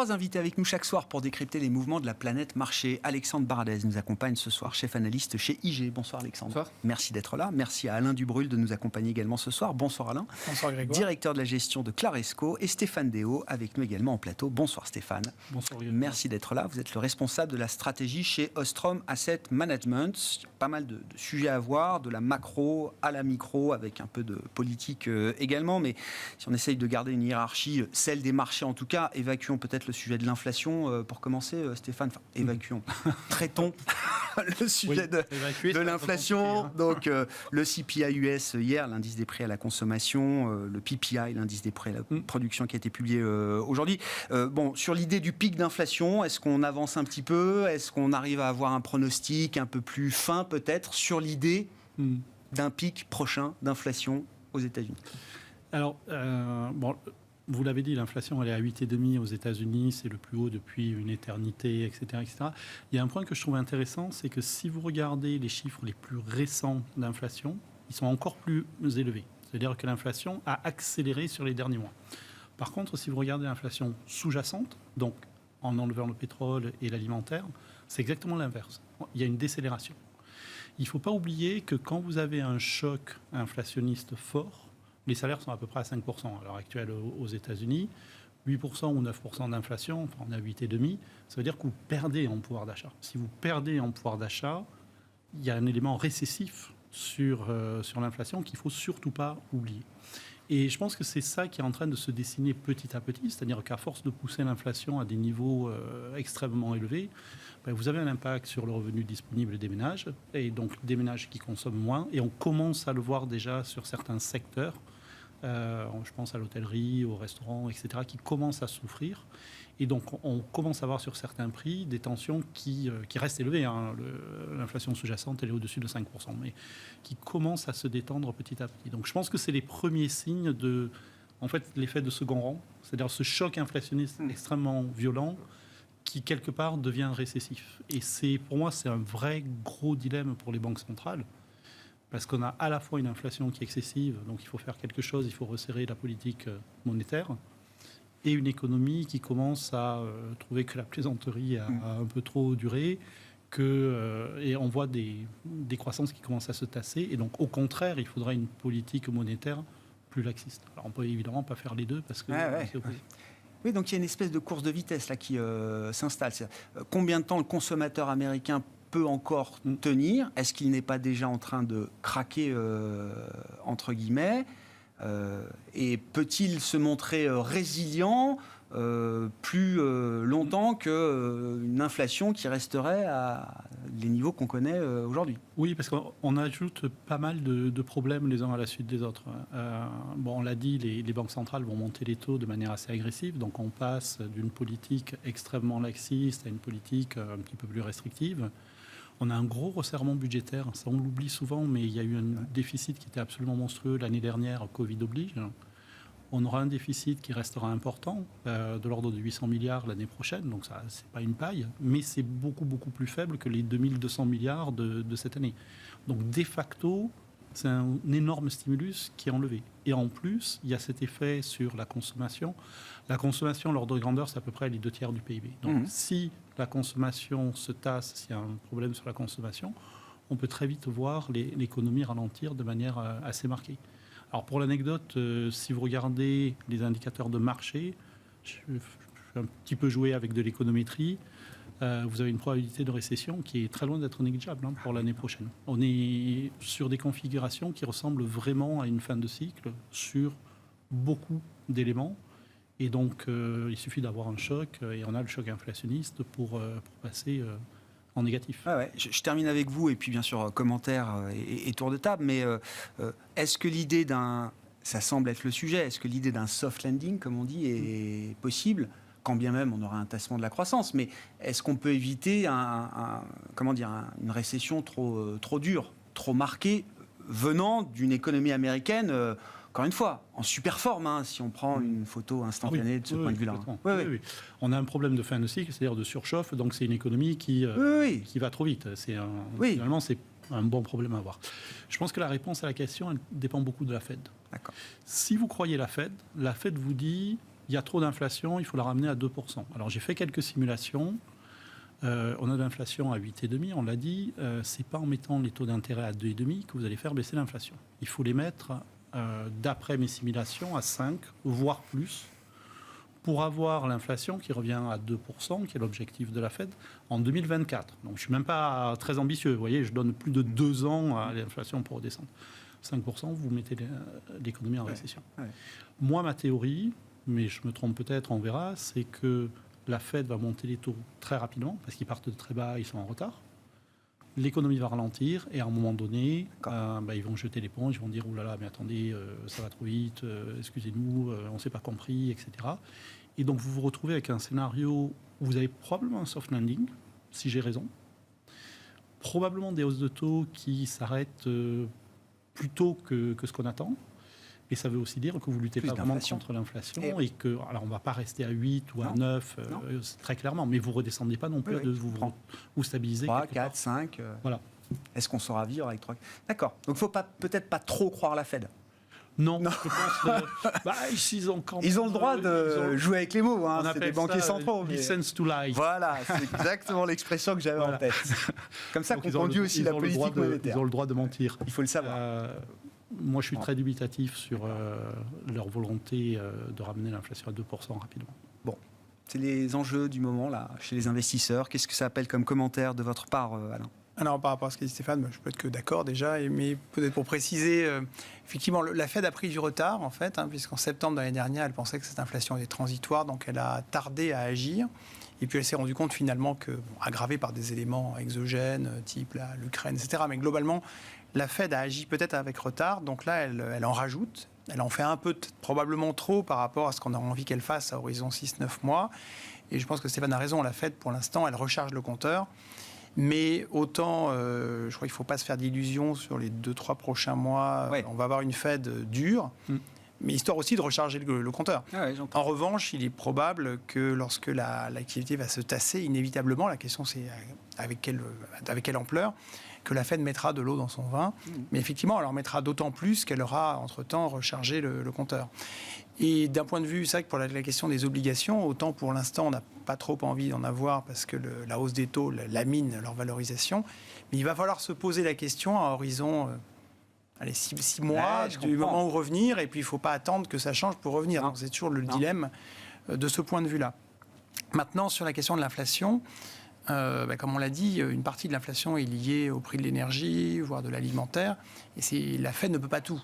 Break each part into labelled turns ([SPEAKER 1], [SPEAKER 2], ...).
[SPEAKER 1] 3 invités avec nous chaque soir pour décrypter les mouvements de la planète marché. Alexandre Baradez nous accompagne ce soir, chef analyste chez IG. Bonsoir Alexandre.
[SPEAKER 2] Bonsoir.
[SPEAKER 1] Merci d'être là. Merci à Alain Dubrul de nous accompagner également ce soir. Bonsoir Alain.
[SPEAKER 2] Bonsoir Grégoire.
[SPEAKER 1] Directeur de la gestion de Claresco, et Stéphane Déo avec nous également en plateau. Bonsoir Stéphane.
[SPEAKER 2] Bonsoir Grégoire.
[SPEAKER 1] Merci d'être là. Vous êtes le responsable de la stratégie chez Ostrom Asset Management. Il y a pas mal de sujets à voir, de la macro à la micro, avec un peu de politique également. Mais si on essaye de garder une hiérarchie, celle des marchés en tout cas, évacuons peut-être le sujet de l'inflation pour commencer, Stéphane. Enfin, évacuons. Traitons le sujet de l'inflation. Donc, le CPI US hier, l'indice des prix à la consommation, le PPI, l'indice des prix à la production qui a été publié aujourd'hui. Bon, sur l'idée du pic d'inflation, est-ce qu'on avance un petit peu? Est-ce qu'on arrive à avoir un pronostic un peu plus fin peut-être sur l'idée d'un pic prochain d'inflation aux États-Unis?
[SPEAKER 2] Alors, bon, vous l'avez dit, l'inflation elle est à 8,5 aux États-Unis, c'est le plus haut depuis une éternité, etc., etc. Il y a un point que je trouve intéressant, c'est que si vous regardez les chiffres les plus récents d'inflation, ils sont encore plus élevés. C'est-à-dire que l'inflation a accéléré sur les derniers mois. Par contre, si vous regardez l'inflation sous-jacente, donc en enlevant le pétrole et l'alimentaire, c'est exactement l'inverse. Il y a une décélération. Il ne faut pas oublier que quand vous avez un choc inflationniste fort, les salaires sont à peu près à 5% à l'heure actuelle aux États-Unis. 8% ou 9% d'inflation, enfin on a 8,5%, ça veut dire que vous perdez en pouvoir d'achat. Si vous perdez en pouvoir d'achat, il y a un élément récessif sur l'inflation qu'il ne faut surtout pas oublier. Et je pense que c'est ça qui est en train de se dessiner petit à petit, c'est-à-dire qu'à force de pousser l'inflation à des niveaux extrêmement élevés, vous avez un impact sur le revenu disponible des ménages, et donc des ménages qui consomment moins, et on commence à le voir déjà sur certains secteurs. Je pense à l'hôtellerie, aux restaurants, etc., qui commencent à souffrir. Et donc, on commence à voir sur certains prix des tensions qui restent élevées. Hein. L'inflation sous-jacente, elle est au-dessus de 5%, mais qui commencent à se détendre petit à petit. Donc, je pense que c'est les premiers signes de, en fait, l'effet de second rang, c'est-à-dire ce choc inflationniste extrêmement violent qui, quelque part, devient récessif. Et pour moi, c'est un vrai gros dilemme pour les banques centrales. Parce qu'on a à la fois une inflation qui est excessive, donc il faut faire quelque chose, il faut resserrer la politique monétaire, et une économie qui commence à trouver que la plaisanterie a un peu trop duré, et on voit des croissances qui commencent à se tasser, et donc au contraire, il faudra une politique monétaire plus laxiste. Alors on peut évidemment pas faire les deux, parce que c'est opposé.
[SPEAKER 1] Oui, donc il y a une espèce de course de vitesse là qui s'installe. Combien de temps le consommateur américain peut encore tenir? Est-ce qu'il n'est pas déjà en train de craquer, entre guillemets, et peut-il se montrer résilient plus longtemps qu'une inflation qui resterait à les niveaux qu'on connaît aujourd'hui?
[SPEAKER 2] Oui, parce qu'on ajoute pas mal de problèmes les uns à la suite des autres. Bon, on l'a dit, les banques centrales vont monter les taux de manière assez agressive, donc on passe d'une politique extrêmement laxiste à une politique un petit peu plus restrictive. On a un gros resserrement budgétaire, ça on l'oublie souvent, mais il y a eu un déficit qui était absolument monstrueux l'année dernière, Covid oblige. On aura un déficit qui restera important, de l'ordre de 800 milliards l'année prochaine, donc ça c'est pas une paille, mais c'est beaucoup beaucoup plus faible que les 2200 milliards de cette année. Donc de facto, c'est un énorme stimulus qui est enlevé. Et en plus, il y a cet effet sur la consommation. La consommation, l'ordre de grandeur, c'est à peu près les 2/3 du PIB. Donc si la consommation se tasse, s'il y a un problème sur la consommation, on peut très vite voir l'économie ralentir de manière assez marquée. Alors pour l'anecdote, si vous regardez les indicateurs de marché, je vais un petit peu jouer avec de l'économétrie, vous avez une probabilité de récession qui est très loin d'être négligeable pour l'année prochaine. On est sur des configurations qui ressemblent vraiment à une fin de cycle sur beaucoup d'éléments. Et donc, il suffit d'avoir un choc, et on a le choc inflationniste pour passer en négatif.
[SPEAKER 1] Ouais. Je termine avec vous, et puis bien sûr, commentaires et tour de table, mais est-ce que l'idée ça semble être le sujet, est-ce que l'idée d'un soft landing, comme on dit, est possible ? Quand bien même on aura un tassement de la croissance, mais est-ce qu'on peut éviter une récession trop dure, trop marquée, venant d'une économie américaine, encore une fois, en super forme, si on prend une photo instantanée de ce point de vue-là.
[SPEAKER 2] Oui. On a un problème de fin de cycle, c'est-à-dire de surchauffe, donc c'est une économie qui va trop vite. Finalement, c'est un bon problème à avoir. Je pense que la réponse à la question, elle dépend beaucoup de la Fed.
[SPEAKER 1] D'accord.
[SPEAKER 2] Si vous croyez la Fed vous dit il y a trop d'inflation, il faut la ramener à 2%. Alors j'ai fait quelques simulations. On a de l'inflation à 8,5, on l'a dit. Ce n'est pas en mettant les taux d'intérêt à 2,5 que vous allez faire baisser l'inflation. Il faut les mettre, d'après mes simulations, à 5, voire plus, pour avoir l'inflation qui revient à 2%, qui est l'objectif de la Fed, en 2024. Donc je ne suis même pas très ambitieux. Vous voyez, je donne plus de 2 ans à l'inflation pour redescendre. 5%, vous mettez l'économie en récession. Ouais. Moi, ma théorie, mais je me trompe peut-être, on verra, c'est que la Fed va monter les taux très rapidement, parce qu'ils partent de très bas, ils sont en retard. L'économie va ralentir, et à un moment donné, ils vont jeter l'éponge, ils vont dire « Ouh là là, mais attendez, ça va trop vite, excusez-nous, on ne s'est pas compris, etc. » Et donc, vous vous retrouvez avec un scénario où vous avez probablement un soft landing, si j'ai raison. Probablement des hausses de taux qui s'arrêtent plus tôt que ce qu'on attend. Et ça veut aussi dire que vous ne luttez pas vraiment contre l'inflation et que, alors on ne va pas rester à 8 ou à 9, très clairement, mais vous ne redescendez pas non plus, vous stabilisez.
[SPEAKER 1] 3, 4, 5.
[SPEAKER 2] Voilà.
[SPEAKER 1] Est-ce qu'on saura vivre avec 3 ? D'accord. Donc il ne faut peut-être pas trop croire la Fed.
[SPEAKER 2] Non, je pense ils ont
[SPEAKER 1] le droit de jouer avec les mots, hein, c'est des banquiers centraux.
[SPEAKER 2] License to lie.
[SPEAKER 1] Voilà, c'est exactement l'expression que j'avais en tête. Comme ça qu'on conduit aussi la politique monétaire.
[SPEAKER 2] Ils ont le droit de mentir.
[SPEAKER 1] Il faut le savoir.
[SPEAKER 2] Moi, je suis très dubitatif sur leur volonté de ramener l'inflation à 2% rapidement.
[SPEAKER 1] Bon, c'est les enjeux du moment là chez les investisseurs. Qu'est-ce que ça appelle comme commentaire de votre part, Alain ?
[SPEAKER 3] Alors, par rapport à ce qu'a dit Stéphane, je peux être que d'accord déjà, mais peut-être pour préciser, effectivement, la Fed a pris du retard, en fait, puisqu'en septembre de l'année dernière, elle pensait que cette inflation était transitoire, donc elle a tardé à agir. Et puis elle s'est rendue compte finalement que, aggravée par des éléments exogènes, type l'Ukraine, etc., mais globalement, la Fed a agi peut-être avec retard, donc là, elle en rajoute. Elle en fait un peu, probablement trop, par rapport à ce qu'on a envie qu'elle fasse à horizon 6-9 mois. Et je pense que Stéphane a raison, la Fed, pour l'instant, elle recharge le compteur. Mais autant, je crois qu'il ne faut pas se faire d'illusions sur les 2-3 prochains mois. Ouais. On va avoir une Fed dure, mais histoire aussi de recharger le compteur. Ah ouais, en revanche, il est probable que lorsque l'activité va se tasser, inévitablement, la question c'est avec quelle ampleur, que la Fed mettra de l'eau dans son vin. Mais effectivement, elle en mettra d'autant plus qu'elle aura, entre-temps, rechargé le compteur. Et d'un point de vue, c'est vrai que pour la question des obligations, autant pour l'instant, on n'a pas trop envie d'en avoir parce que la hausse des taux lamine leur valorisation. Mais il va falloir se poser la question à horizon 6 mois du moment où revenir. Et puis, il ne faut pas attendre que ça change pour revenir. Donc, c'est toujours le dilemme de ce point de vue-là. Maintenant, sur la question de l'inflation, comme on l'a dit, une partie de l'inflation est liée au prix de l'énergie, voire de l'alimentaire. Et la Fed ne peut pas tout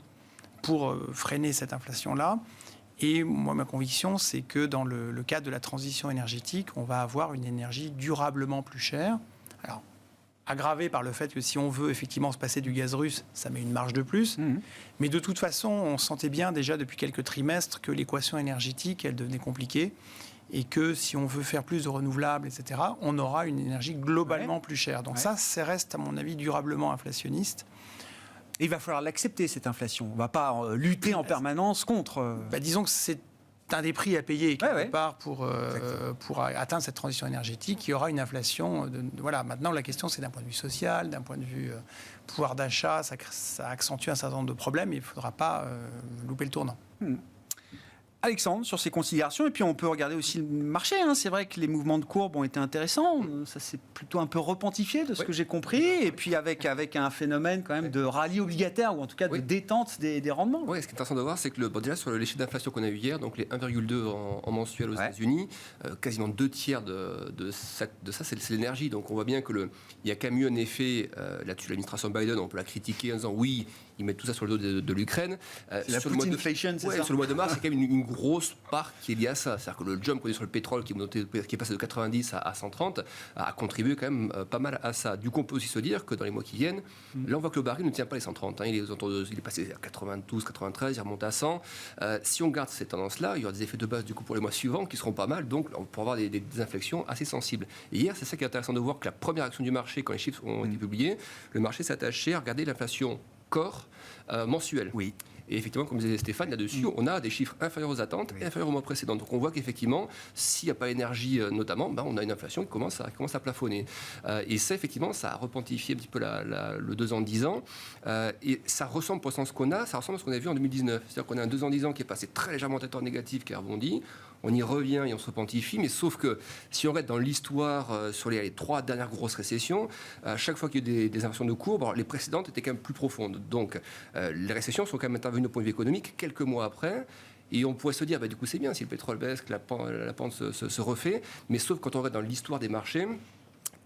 [SPEAKER 3] pour freiner cette inflation-là. Et moi, ma conviction, c'est que dans le cadre de la transition énergétique, on va avoir une énergie durablement plus chère. Alors, aggravée par le fait que si on veut effectivement se passer du gaz russe, ça met une marge de plus. Mais de toute façon, on sentait bien déjà depuis quelques trimestres que l'équation énergétique, elle devenait compliquée. Et que si on veut faire plus de renouvelables, etc., on aura une énergie globalement plus chère. Donc ça reste, à mon avis, durablement inflationniste.
[SPEAKER 1] Et il va falloir l'accepter, cette inflation. On ne va pas lutter en permanence contre...
[SPEAKER 3] disons que c'est un des prix à payer, quelque part, pour atteindre cette transition énergétique. Il y aura une inflation. Voilà. Maintenant, la question, c'est d'un point de vue social, d'un point de vue pouvoir d'achat. Ça accentue un certain nombre de problèmes et il ne faudra pas louper le tournant.
[SPEAKER 1] Alexandre, sur ces considérations, et puis on peut regarder aussi le marché. C'est vrai que les mouvements de courbe ont été intéressants. Ça s'est plutôt un peu repentifié de ce que j'ai compris. Et puis avec un phénomène quand même de rallye obligataire, ou en tout cas de détente des rendements.
[SPEAKER 4] Oui, ce qui est intéressant de voir, c'est que déjà sur les chiffres d'inflation qu'on a eu hier, donc les 1,2 en mensuel aux États-Unis, quasiment 2 tiers de ça, c'est l'énergie. Donc on voit bien qu'il y a quand même eu un effet là-dessus. L'administration Biden, on peut la critiquer en disant oui, ils mettent tout ça sur le dos de l'Ukraine.
[SPEAKER 1] Sur le
[SPEAKER 4] mois de mars, c'est quand même une grosse part qui est liée à ça. C'est-à-dire que le jump qu'on est sur le pétrole, qui est passé de 90 à 130, a contribué quand même pas mal à ça. Du coup, on peut aussi se dire que dans les mois qui viennent, là, on voit que le baril ne tient pas les 130. Il est passé à 92, 93, il remonte à 100. Si on garde ces tendances-là, il y aura des effets de base du coup pour les mois suivants qui seront pas mal. Donc, on pourra avoir des inflexions assez sensibles. Et hier, c'est ça qui est intéressant de voir que la première action du marché, quand les chiffres ont été publiés, le marché s'est attaché à regarder l'inflation corps mensuelle.
[SPEAKER 1] Oui.
[SPEAKER 4] Et effectivement, comme disait Stéphane, là-dessus, on a des chiffres inférieurs aux attentes et inférieurs au mois précédent. Donc on voit qu'effectivement, s'il n'y a pas d'énergie notamment, on a une inflation qui commence à plafonner. Et ça, effectivement, ça a repentifié un petit peu le 2 ans, 10 ans. Et ça ressemble, pour le sens qu'on a, ça ressemble à ce qu'on a vu en 2019. C'est-à-dire qu'on a un 2 ans, 10 ans qui est passé très légèrement en territoire négatif, qui a rebondi. on y revient et on se repentifie, mais sauf que si on regarde dans l'histoire sur les 3 dernières grosses récessions, à chaque fois qu'il y a eu des inversions de courbe, alors les précédentes étaient quand même plus profondes. Donc les récessions sont quand même intervenues au point de vue économique quelques mois après. Et on pourrait se dire, du coup c'est bien si le pétrole baisse, que la pente se refait, mais sauf quand on regarde dans l'histoire des marchés,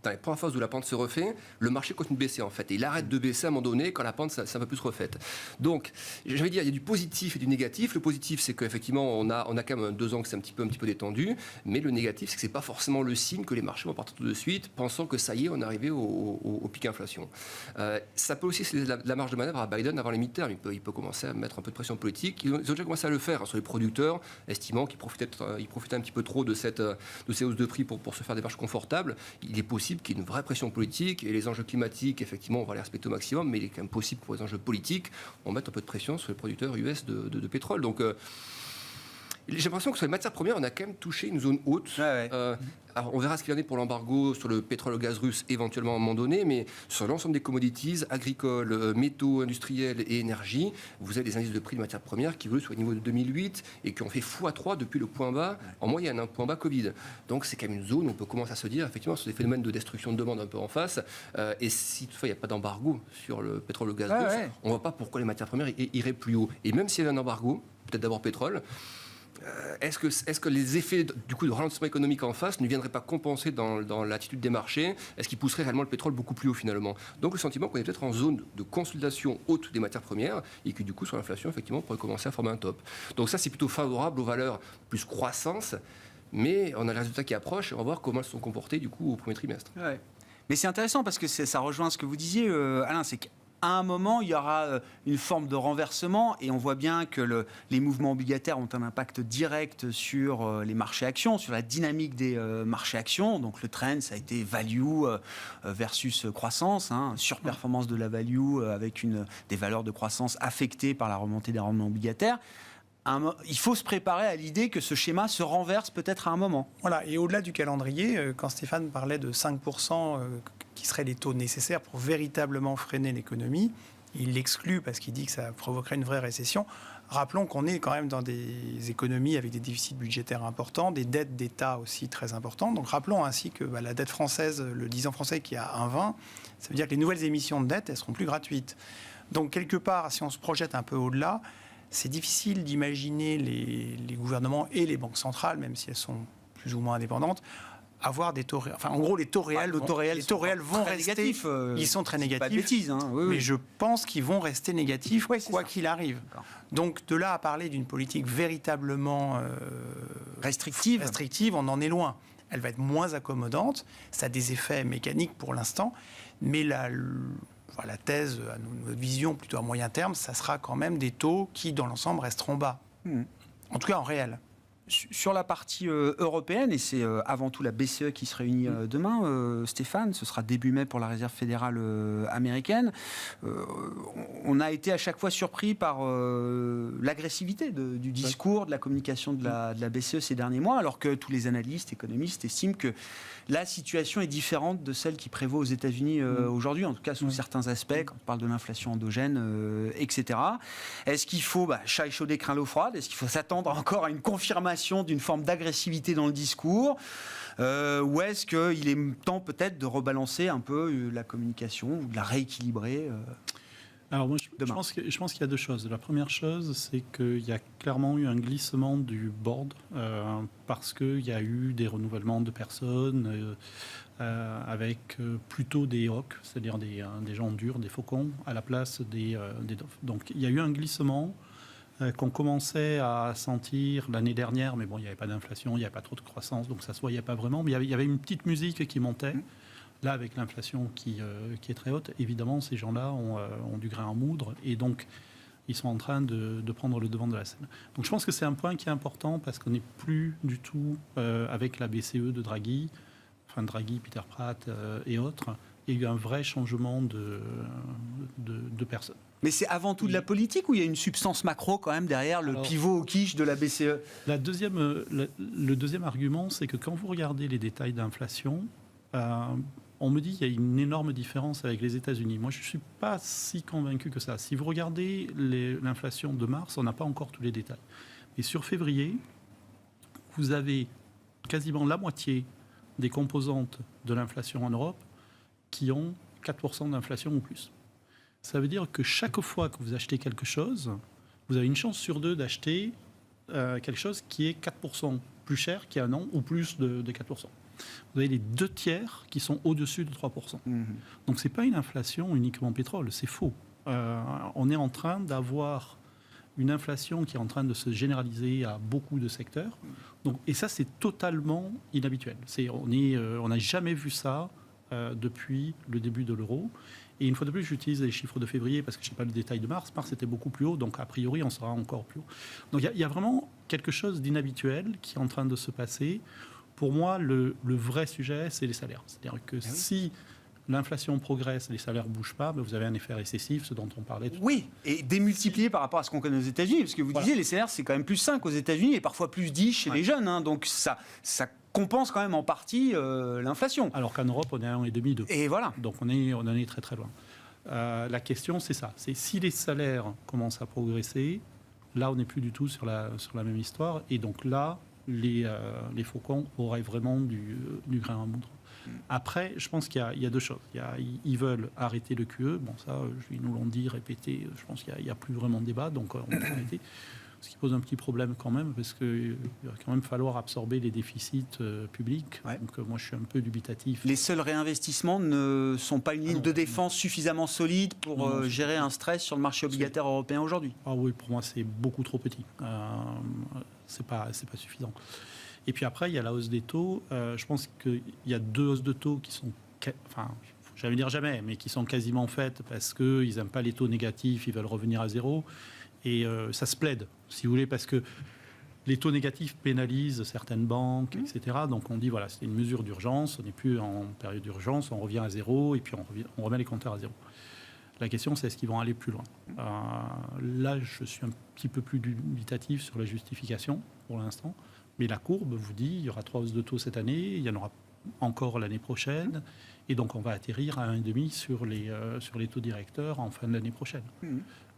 [SPEAKER 4] dans les premières phases où la pente se refait, le marché continue de baisser en fait. Et il arrête de baisser à un moment donné quand la pente s'est un peu plus refaite. Donc, j'allais dire, il y a du positif et du négatif. Le positif, c'est qu'effectivement, on a quand même 2 ans que c'est un petit peu détendu. Mais le négatif, c'est que ce n'est pas forcément le signe que les marchés vont partir tout de suite, pensant que ça y est, on est arrivé au pic inflation. Ça peut aussi laisser la marge de manœuvre à Biden avant les midterms. Il peut commencer à mettre un peu de pression politique. Ils ont déjà commencé à le faire sur les producteurs, estimant qu'ils profitaient un petit peu trop de ces hausses de prix pour se faire des marges confortables. Il est possible qu'il y ait une vraie pression politique et les enjeux climatiques, effectivement, on va les respecter au maximum, mais il est quand même possible que pour les enjeux politiques, on mette un peu de pression sur les producteurs US de pétrole. Donc, j'ai l'impression que sur les matières premières, on a quand même touché une zone haute. Alors, on verra ce qu'il en est pour l'embargo sur le pétrole et le gaz russe éventuellement à un moment donné, mais sur l'ensemble des commodities, agricoles, métaux, industriels et énergie, vous avez des indices de prix de matières premières qui évoluent sur le niveau de 2008 et qui ont fait x3 depuis le point bas, en moyenne, un point bas Covid. Donc c'est quand même une zone où on peut commencer à se dire, effectivement, sur des phénomènes de destruction de demande un peu en face, et si toutefois il n'y a pas d'embargo sur le pétrole et le gaz russe, on ne voit pas pourquoi les matières premières iraient plus haut. Et même s'il y avait un embargo, peut-être d'abord pétrole, est-ce que les effets du coup de ralentissement économique en face ne viendraient pas compenser dans l'attitude des marchés? Est-ce qu'ils pousseraient réellement le pétrole beaucoup plus haut finalement? Donc le sentiment qu'on est peut-être en zone de consolidation haute des matières premières et que du coup sur l'inflation effectivement on pourrait commencer à former un top. Donc ça c'est plutôt favorable aux valeurs plus croissance, mais on a les résultats qui approchent et on va voir comment elles se sont comportées du coup au premier trimestre.
[SPEAKER 1] Ouais. Mais c'est intéressant parce que ça rejoint ce que vous disiez, Alain, c'est que à un moment, il y aura une forme de renversement et on voit bien que les mouvements obligataires ont un impact direct sur les marchés actions, sur la dynamique des marchés actions. Donc le trend, ça a été value versus croissance, surperformance de la value avec des valeurs de croissance affectées par la remontée des rendements obligataires. Il faut se préparer à l'idée que ce schéma se renverse peut-être à un moment.
[SPEAKER 3] Voilà, et au-delà du calendrier, quand Stéphane parlait de 5% qui seraient les taux nécessaires pour véritablement freiner l'économie, il l'exclut parce qu'il dit que ça provoquerait une vraie récession. Rappelons qu'on est quand même dans des économies avec des déficits budgétaires importants, des dettes d'État aussi très importantes. Donc rappelons ainsi que la dette française, le 10 ans français qui a 1,20, ça veut dire que les nouvelles émissions de dette, elles seront plus gratuites. Donc quelque part, si on se projette un peu au-delà, c'est difficile d'imaginer les gouvernements et les banques centrales, même si elles sont plus ou moins indépendantes, avoir des taux réels. Enfin, en gros, les taux réels vont rester négatifs. Ils sont très négatifs.
[SPEAKER 1] Pas de bêtises,
[SPEAKER 3] mais je pense qu'ils vont rester négatifs quoi qu'il arrive. Donc, de là à parler d'une politique véritablement restrictive, on en est loin. Elle va être moins accommodante. Ça a des effets mécaniques pour l'instant, mais la thèse, à notre vision plutôt à moyen terme, ça sera quand même des taux qui, dans l'ensemble, resteront bas. En tout cas, en réel.
[SPEAKER 1] Sur la partie européenne, et c'est avant tout la BCE qui se réunit demain, Stéphane, ce sera début mai pour la Réserve fédérale américaine, on a été à chaque fois surpris par l'agressivité du discours, de la communication de la BCE ces derniers mois, alors que tous les analystes, économistes estiment que la situation est différente de celle qui prévaut aux États-Unis aujourd'hui, en tout cas sous certains aspects, quand on parle de l'inflation endogène, etc. Est-ce qu'il faut, chat échaudé craint l'eau froide, est-ce qu'il faut s'attendre encore à une confirmation d'une forme d'agressivité dans le discours, ou est-ce qu'il est temps peut-être de rebalancer un peu la communication ou de la rééquilibrer
[SPEAKER 2] Alors moi, je pense qu'il y a deux choses. La première chose, c'est qu'il y a clairement eu un glissement du board parce qu'il y a eu des renouvellements de personnes avec plutôt des hawks, c'est-à-dire des gens durs, des faucons, à la place des doves. Donc il y a eu un glissement qu'on commençait à sentir l'année dernière, mais bon, il n'y avait pas d'inflation, il n'y avait pas trop de croissance, donc ça ne se voyait pas vraiment. Mais il y avait une petite musique qui montait. Là, avec l'inflation qui est très haute, évidemment, ces gens-là ont du grain à moudre, et donc ils sont en train de prendre le devant de la scène. Donc je pense que c'est un point qui est important, parce qu'on n'est plus du tout avec la BCE de Draghi, enfin Draghi, Peter Pratt et autres. Il y a eu un vrai changement de personnes.
[SPEAKER 1] Mais c'est avant tout de la politique, ou il y a une substance macro quand même derrière le pivot au quiche de la BCE?
[SPEAKER 2] Le deuxième argument, c'est que quand vous regardez les détails d'inflation, on me dit qu'il y a une énorme différence avec les États-Unis. Moi, je ne suis pas si convaincu que ça. Si vous regardez l'inflation de mars, on n'a pas encore tous les détails. Et sur février, vous avez quasiment la moitié des composantes de l'inflation en Europe qui ont 4% d'inflation ou plus. Ça veut dire que chaque fois que vous achetez quelque chose, vous avez une chance sur 2 d'acheter quelque chose qui est 4% plus cher qu'il y a un an, ou plus de 4%. Vous avez les 2 tiers qui sont au-dessus de 3%. Donc ce n'est pas une inflation uniquement pétrole, c'est faux. On est en train d'avoir une inflation qui est en train de se généraliser à beaucoup de secteurs. Donc, et ça, c'est totalement inhabituel. On n'a jamais vu ça depuis le début de l'euro. Et une fois de plus, j'utilise les chiffres de février parce que je ne sais pas le détail de mars. Mars était beaucoup plus haut, donc a priori, on sera encore plus haut. Donc il y a vraiment quelque chose d'inhabituel qui est en train de se passer. Pour moi, le vrai sujet, c'est les salaires. C'est-à-dire que si l'inflation progresse, les salaires ne bougent pas, ben vous avez un effet récessif, ce dont on parlait tout à l'heure.
[SPEAKER 1] Oui, et démultiplié par rapport à ce qu'on connaît aux États-Unis, parce que vous disiez, les salaires, c'est quand même plus 5 aux États-Unis et parfois plus 10 chez les jeunes. Hein, donc ça compense quand même en partie l'inflation.
[SPEAKER 2] Alors qu'en Europe, on est à 1,5, 2.
[SPEAKER 1] Et voilà.
[SPEAKER 2] Donc on en est très très loin. La question, c'est ça. C'est si les salaires commencent à progresser, là, on n'est plus du tout sur la même histoire. Et donc là, les faucons auraient vraiment du grain à moudre. Après, je pense qu'il y a 2 choses. Ils veulent arrêter le QE. Bon, ça, ils nous l'ont dit, répété. Je pense qu'il n'y a plus vraiment de débat. Donc, on va arrêter. Ce qui pose un petit problème quand même, parce qu'il va quand même falloir absorber les déficits publics. Ouais. Donc, moi, je suis un peu dubitatif.
[SPEAKER 1] Les seuls réinvestissements ne sont pas une ligne de défense suffisamment solide pour gérer un stress sur le marché obligataire européen aujourd'hui.
[SPEAKER 2] Ah oui, pour moi, c'est beaucoup trop petit. C'est pas suffisant. Et puis après, il y a la hausse des taux. Je pense qu'il y a 2 hausses de taux qui sont, j'allais dire jamais, mais qui sont quasiment faites parce qu'ils n'aiment pas les taux négatifs, ils veulent revenir à zéro. Et ça se plaide, si vous voulez, parce que les taux négatifs pénalisent certaines banques, etc. Donc on dit, voilà, c'est une mesure d'urgence, on n'est plus en période d'urgence, on revient à zéro et puis on remet les compteurs à zéro. La question, c'est est-ce qu'ils vont aller plus loin. Là, je suis un petit peu plus dubitatif sur la justification pour l'instant. Mais la courbe vous dit il y aura 3 hausses de taux cette année, il y en aura encore l'année prochaine, et donc on va atterrir à 1,5 sur les taux directeurs en fin de l'année prochaine.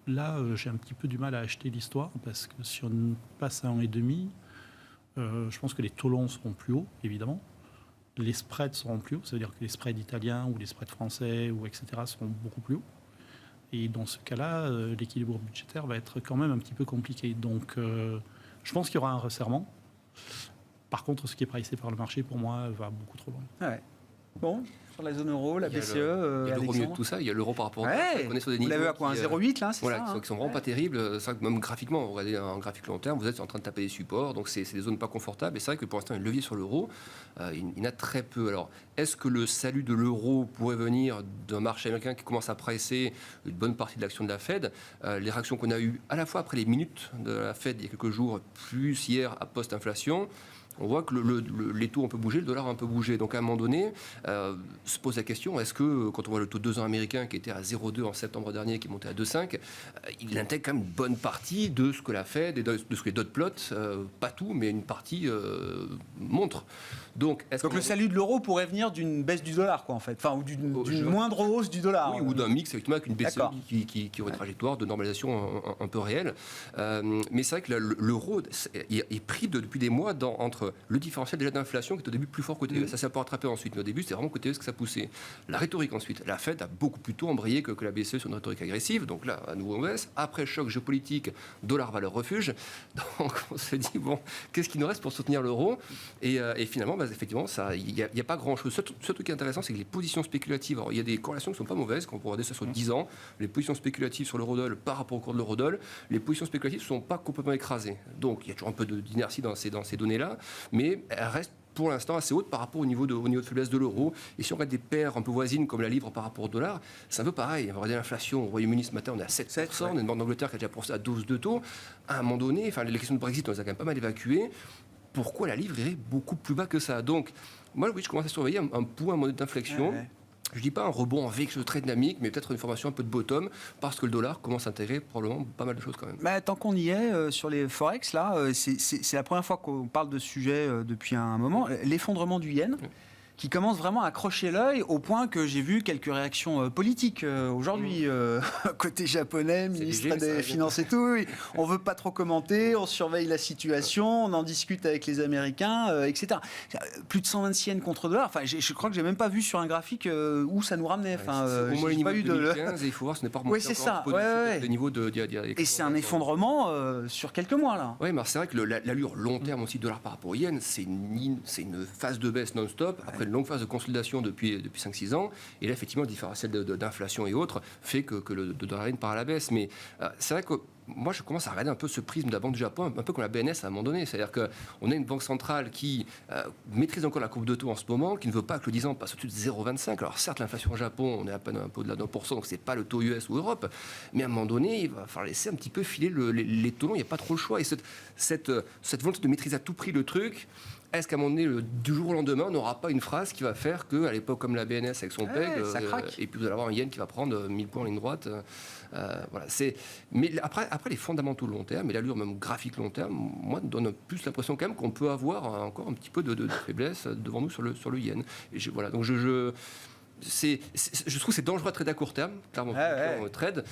[SPEAKER 2] Là, j'ai un petit peu du mal à acheter l'histoire, parce que si on passe à 1,5, je pense que les taux longs seront plus hauts, évidemment. Les spreads seront plus hauts, ça veut dire que les spreads italiens ou les spreads français, etc., seront beaucoup plus hauts. Et dans ce cas-là, l'équilibre budgétaire va être quand même un petit peu compliqué. Donc, je pense qu'il y aura un resserrement. Par contre, ce qui est pricé par le marché, pour moi, va beaucoup trop loin.
[SPEAKER 1] Ouais. Bon, sur la zone euro, la BCE,
[SPEAKER 4] il y a l'euro mieux de tout ça, il y a l'euro par rapport au dollar.
[SPEAKER 1] On est sur des niveaux. Vous l'avez à quoi, un 0,8 là, c'est
[SPEAKER 4] voilà,
[SPEAKER 1] ça,
[SPEAKER 4] qui sont vraiment pas terribles. C'est vrai que même graphiquement, vous regardez un graphique long terme, vous êtes en train de taper des supports, donc c'est des zones pas confortables. Et c'est vrai que pour l'instant, il y a le levier sur l'euro, il y en a très peu. Alors, est-ce que le salut de l'euro pourrait venir d'un marché américain qui commence à presser une bonne partie de l'action de la Fed? Les réactions qu'on a eues à la fois après les minutes de la Fed il y a quelques jours, plus hier à post-inflation, on voit que les taux ont un peu bougé, le dollar a un peu bougé. Donc à un moment donné, se pose la question, est-ce que quand on voit le taux de 2 ans américain qui était à 0,2 en septembre dernier, qui est monté à 2,5, il intègre quand même une bonne partie de ce que la Fed et de ce que les dot plots, pas tout, mais une partie montrent. Donc
[SPEAKER 1] le salut de l'euro pourrait venir d'une baisse du dollar, quoi, en fait, ou d'une moindre hausse du dollar.
[SPEAKER 4] Oui, ou d'un mix effectivement avec une BCE qui aurait une trajectoire de normalisation un peu réelle. Mais c'est vrai que l'euro est pris depuis des mois entre le différentiel déjà d'inflation qui est au début plus fort côté US. Ça s'est pas rattrapé ensuite, mais au début c'était vraiment côté US que ça poussait. La rhétorique ensuite, la Fed a beaucoup plus tôt embrayé que la BCE sur une rhétorique agressive, donc là à nouveau en baisse. Après choc géopolitique, dollar valeur refuge, donc on se dit bon, qu'est-ce qu'il nous reste pour soutenir l'euro, et finalement effectivement il n'y a pas grand chose. Ce truc qui est intéressant, c'est que les positions spéculatives, alors il y a des corrélations qui ne sont pas mauvaises, quand on peut regarder ça sur 10 ans, les positions spéculatives sur l'eurodoll par rapport au cours de l'eurodoll, les positions spéculatives ne sont pas complètement écrasées, donc il y a toujours un peu d'inertie dans ces données-là, mais elles restent pour l'instant assez haute par rapport au niveau de faiblesse de l'euro. Et si on regarde des paires un peu voisines comme la livre par rapport au dollar, c'est un peu pareil. On va regarder l'inflation au Royaume-Uni ce matin, on est à 7%, on est une banque d'Angleterre qui a déjà pensé à 12 de taux. À un moment donné, les questions de Brexit, on les a quand même pas mal évacuées. Pourquoi la livre irait beaucoup plus bas que ça? Donc, moi, oui, je commence à surveiller un point, un modèle d'inflexion. Je ne dis pas un rebond en V quelque chose de très dynamique, mais peut-être une formation un peu de bottom, parce que le dollar commence à intégrer probablement pas mal de choses quand même.
[SPEAKER 1] Tant qu'on y est, sur les Forex, là, c'est la première fois qu'on parle de ce sujet depuis un moment. L'effondrement du yen, qui commence vraiment à accrocher l'œil au point que j'ai vu quelques réactions politiques aujourd'hui, côté japonais, ministre des Finances et tout. Oui. On ne veut pas trop commenter, on surveille la situation, on en discute avec les Américains, etc. Plus de 126 yens contre dollar. Enfin, je crois que j'ai même pas vu sur un graphique où ça nous ramenait. Enfin,
[SPEAKER 4] au moins le niveau
[SPEAKER 1] pas
[SPEAKER 4] de
[SPEAKER 1] eu
[SPEAKER 4] 2015 et il faut voir, ce n'est pas remonté
[SPEAKER 1] c'est
[SPEAKER 4] encore
[SPEAKER 1] ça.
[SPEAKER 4] des niveaux de
[SPEAKER 1] et c'est un effondrement sur quelques mois là.
[SPEAKER 4] Oui, mais c'est vrai que l'allure long terme aussi dollar par rapport au yen, c'est une phase de baisse non-stop après une longue phase de consolidation depuis 5-6 ans. Et là, effectivement, le différentiel d'inflation et autres fait que le dollar yen part à la baisse. Mais c'est vrai que moi, je commence à regarder un peu ce prisme de la Banque du Japon, un peu comme la BNS à un moment donné. C'est-à-dire qu'on a une banque centrale qui maîtrise encore la courbe de taux en ce moment, qui ne veut pas que le 10 ans passe au-dessus de 0,25. Alors certes, l'inflation au Japon, on est à peine un peu au-delà de 1%, donc c'est pas le taux US ou Europe. Mais à un moment donné, il va falloir laisser un petit peu filer les taux. Il n'y a pas trop le choix. Et cette volonté de maîtriser à tout prix le truc, est-ce qu'à un moment donné, du jour au lendemain, on n'aura pas une phrase qui va faire qu'à l'époque, comme la BNS avec son PEG,
[SPEAKER 1] ça craque.
[SPEAKER 4] et puis vous allez avoir un yen qui va prendre 1000 points en ligne droite. Voilà, mais après, les fondamentaux long terme et l'allure même graphique long terme, moi, me donne plus l'impression quand même qu'on peut avoir encore un petit peu de faiblesse devant nous sur le yen. Et voilà, donc je trouve que c'est dangereux à trader à court terme, clairement, trade,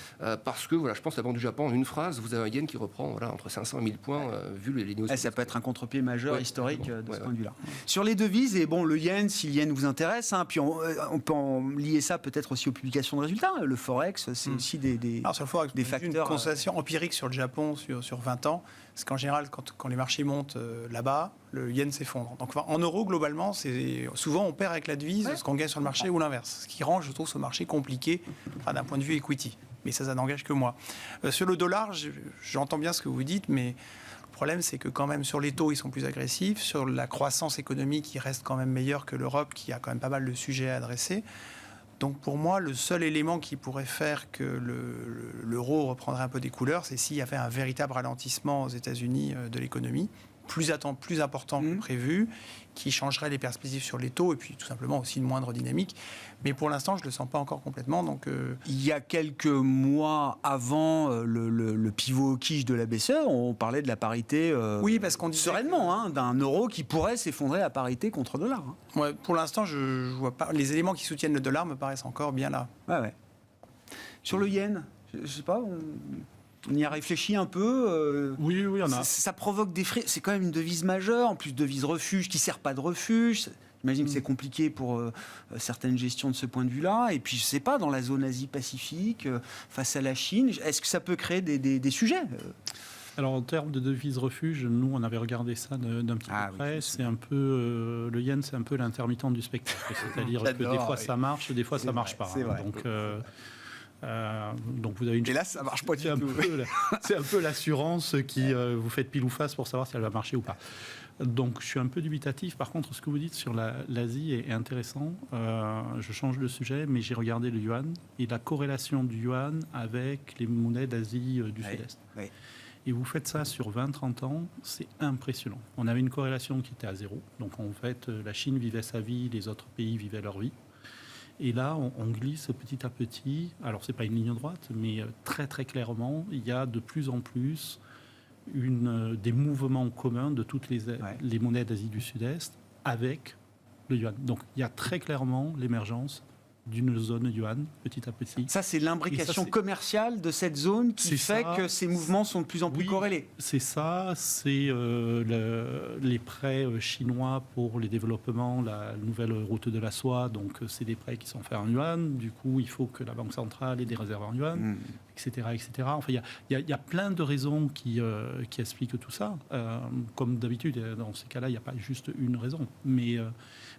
[SPEAKER 4] parce que voilà, je pense que la Banque du Japon, en une phrase, vous avez un yen qui reprend entre 500 et 1000 points, vu les négociations.
[SPEAKER 1] Ça peut être un contre-pied majeur historique de ce point de vue-là. Sur les devises, et bon, le yen, si le yen vous intéresse, puis on peut en lier ça peut-être aussi aux publications de résultats. Le Forex, c'est aussi
[SPEAKER 3] Alors sur le Forex,
[SPEAKER 1] des facteurs.
[SPEAKER 3] Une constatation empirique sur le Japon sur 20 ans, c'est qu'en général, quand les marchés montent là-bas, le yen s'effondre. Donc en euros, globalement, souvent on perd avec la devise ce qu'on gagne sur le marché ou l'inverse. Ce qui rend, je trouve, ce marché compliqué d'un point de vue equity. Mais ça n'engage que moi. Sur le dollar, j'entends bien ce que vous dites, mais le problème, c'est que quand même sur les taux, ils sont plus agressifs. Sur la croissance économique, ils restent quand même meilleurs que l'Europe, qui a quand même pas mal de sujets à adresser. Donc pour moi, le seul élément qui pourrait faire que l'euro reprendrait un peu des couleurs, c'est s'il y avait un véritable ralentissement aux États-Unis de l'économie, plus important que prévu, qui changerait les perspectives sur les taux et puis tout simplement aussi une moindre dynamique. Mais pour l'instant, je ne le sens pas encore complètement. Donc,
[SPEAKER 1] il y a quelques mois avant le pivot au quiche de la BCE, on parlait de la parité
[SPEAKER 3] parce qu'on disait
[SPEAKER 1] sereinement, d'un euro qui pourrait s'effondrer à parité contre dollar.
[SPEAKER 3] Ouais, pour l'instant, je ne vois pas. Les éléments qui soutiennent le dollar me paraissent encore bien là.
[SPEAKER 1] Sur le yen, je ne sais pas... On y a réfléchi un peu.
[SPEAKER 2] Oui, on a.
[SPEAKER 1] Ça provoque des frais. C'est quand même une devise majeure, en plus devise refuge qui ne sert pas de refuge. J'imagine que c'est compliqué pour certaines gestions de ce point de vue-là. Et puis, je ne sais pas, dans la zone Asie-Pacifique, face à la Chine, est-ce que ça peut créer des sujets
[SPEAKER 2] Alors, en termes de devise refuge, nous, on avait regardé ça d'un petit peu près. C'est un peu le yen, c'est un peu l'intermittent du spectacle. C'est-à-dire que des fois, ça marche, des fois, ça ne marche pas. Donc vous avez une.
[SPEAKER 1] Et là, ça marche pas du tout.
[SPEAKER 2] C'est un peu l'assurance qui vous fait pile ou face pour savoir si elle va marcher ou pas. Donc je suis un peu dubitatif. Par contre, ce que vous dites sur l'Asie est intéressant. Je change de sujet, mais j'ai regardé le yuan et la corrélation du yuan avec les monnaies d'Asie du Sud-Est.
[SPEAKER 1] Oui.
[SPEAKER 2] Et vous faites ça sur 20-30 ans, c'est impressionnant. On avait une corrélation qui était à 0. Donc en fait, la Chine vivait sa vie, les autres pays vivaient leur vie. Et là, on glisse petit à petit. Alors, ce n'est pas une ligne droite, mais très, très clairement, il y a de plus en plus des mouvements communs de toutes les monnaies d'Asie du Sud-Est avec le yuan. Donc, il y a très clairement l'émergence d'une zone yuan, petit à petit.
[SPEAKER 1] Ça, c'est l'imbrication commerciale de cette zone qui fait que ces mouvements sont de plus en plus corrélés.
[SPEAKER 2] C'est ça, c'est les prêts chinois pour les développements, la nouvelle route de la soie, donc c'est des prêts qui sont faits en yuan, du coup il faut que la Banque centrale ait des réserves en yuan, etc., etc. Enfin, il y a plein de raisons qui expliquent tout ça. Comme d'habitude, dans ces cas-là, il n'y a pas juste une raison, mais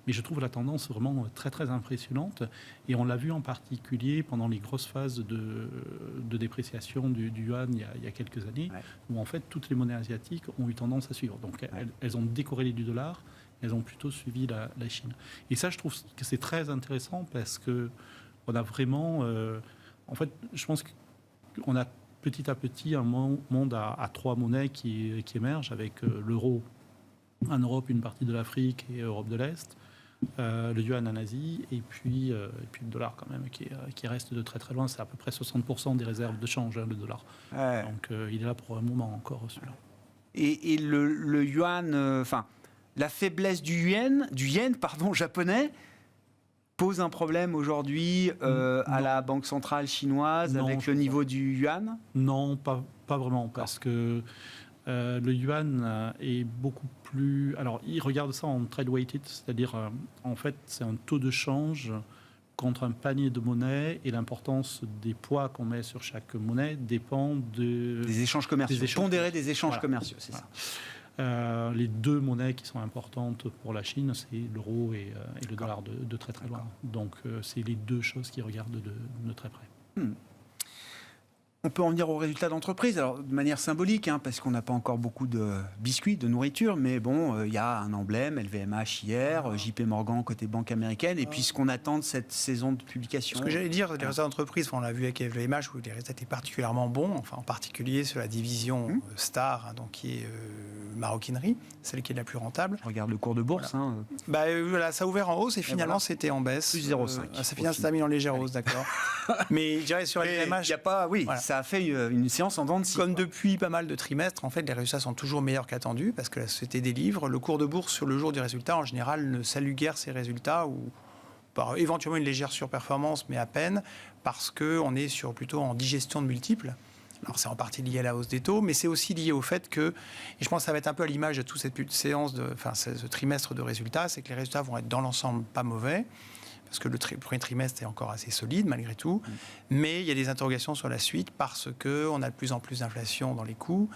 [SPEAKER 2] je trouve la tendance vraiment très, très impressionnante. Et on l'a vu en particulier pendant les grosses phases de dépréciation du yuan il y a quelques années, où en fait toutes les monnaies asiatiques ont eu tendance à suivre. Donc elles ont décorrélé du dollar, elles ont plutôt suivi la Chine. Et ça, je trouve que c'est très intéressant parce qu'on a vraiment... en fait, je pense qu'on a petit à petit un monde à trois monnaies qui émergent, avec l'euro en Europe, une partie de l'Afrique et Europe de l'Est, le yuan en Asie, et puis le dollar quand même, qui reste de très très loin. C'est à peu près 60% des réserves de change, le dollar. Donc il est là pour un moment encore, celui-là.
[SPEAKER 1] Et le yuan, La faiblesse du yen japonais pose un problème aujourd'hui à la Banque centrale chinoise avec le niveau du yuan?
[SPEAKER 2] Non, pas vraiment, parce que le yuan est beaucoup plus... Alors, il regarde ça en trade weighted, c'est-à-dire, en fait, c'est un taux de change contre un panier de monnaie, et l'importance des poids qu'on met sur chaque monnaie dépend
[SPEAKER 1] des échanges commerciaux. Pondérer des échanges commerciaux, c'est ça.
[SPEAKER 2] Les deux monnaies qui sont importantes pour la Chine, c'est l'euro et le dollar de très très loin. Donc c'est les deux choses qui regardent de très près.
[SPEAKER 1] On peut en venir aux résultats d'entreprise, alors de manière symbolique, parce qu'on n'a pas encore beaucoup de biscuits, de nourriture, mais bon, il y a un emblème, LVMH hier, JP Morgan côté banque américaine, et puis ce qu'on attend de cette saison de publication.
[SPEAKER 3] Ce que j'allais dire, les résultats d'entreprise, on l'a vu avec LVMH, où les résultats étaient particulièrement bons, enfin en particulier sur la division Star, donc qui est maroquinerie, celle qui est la plus rentable.
[SPEAKER 1] Je regarde le cours de bourse.
[SPEAKER 3] Voilà, ça a ouvert en hausse et finalement c'était en baisse.
[SPEAKER 1] Plus 0,5.
[SPEAKER 3] Ça finit se mis en légère hausse, d'accord. Mais je dirais sur LVMH...
[SPEAKER 1] Il n'y a pas... Oui,
[SPEAKER 3] voilà.
[SPEAKER 1] Ça a fait une séance en dents de scie.
[SPEAKER 3] Comme depuis pas mal de trimestres, en fait, les résultats sont toujours meilleurs qu'attendus parce que la société délivre. Le cours de bourse sur le jour du résultat, en général, ne salue guère ces résultats ou par éventuellement une légère surperformance, mais à peine, parce qu'on est plutôt en digestion de multiples. Alors c'est en partie lié à la hausse des taux, mais c'est aussi lié au fait que, et je pense que ça va être un peu à l'image de toute cette séance, ce trimestre de résultats, c'est que les résultats vont être dans l'ensemble pas mauvais, parce que le premier trimestre est encore assez solide malgré tout, mais il y a des interrogations sur la suite parce qu'on a de plus en plus d'inflation dans les coûts.